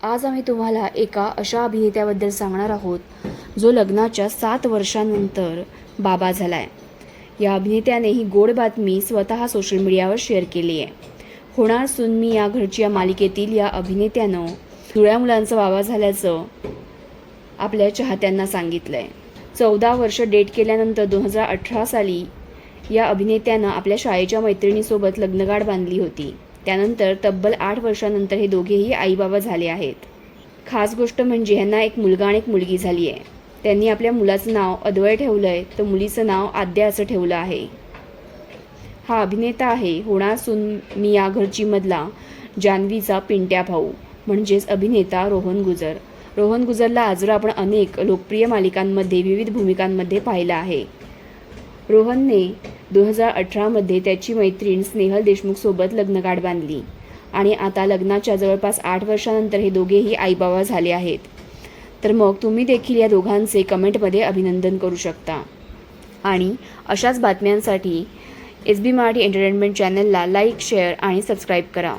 आज आम्ही तुम्हाला एका अशा अभिनेत्याबद्दल सांगणार आहोत जो लग्नाच्या 7 वर्षांनंतर बाबा झालाय। या अभिनेत्याने ही गोड बातमी स्वतः सोशल मीडियावर शेअर केली आहे। होणार सून मी या घरची या मालिकेतील या अभिनेत्यानं जुळ्या मुलांचा बाबा झाल्याचं आपल्या चाहत्यांना सांगितलंय। 14 वर्ष डेट केल्यानंतर 2018 साली या अभिनेत्यानं आपल्या शाळेच्या मैत्रिणीसोबत लग्नगाठ बांधली होती। त्यानंतर तब्बल 8 वर्षांनंतर हे दोघेही आई-बाबा झाले आहेत। खास गोष्ट म्हणजे ह्यांना एक मुलगा आणि एक मुलगी झाली आहे। त्यांनी आपल्या मुलाचं नाव अद्वय ठेवलंय तर मुलीचं नाव आद्या असं ठेवलं आहे। हा अभिनेता आहे होणार सून मी या घरची मधला जान्हवीचा पिंट्या भाऊ म्हणजेच अभिनेता रोहन गुजर। रोहन गुजरला आजवर आपण अनेक लोकप्रिय मालिकांमध्ये विविध भूमिकांमध्ये पाहिलं आहे। रोहनने 2018 मध्ये त्याची मैत्रीण स्नेहल देशमुखसोबत लग्नगाठ बांधली आणि आता लग्नाच्या जवळपास 8 वर्षांनंतर हे दोघेही आईबाबा झाले आहेत। तर मग तुम्ही देखील या दोघांचे कमेंटमध्ये अभिनंदन करू शकता आणि अशाच बातम्यांसाठी SB मराठी एंटरटेनमेंट चॅनलला लाईक, शेअर आणि सबस्क्राईब करा।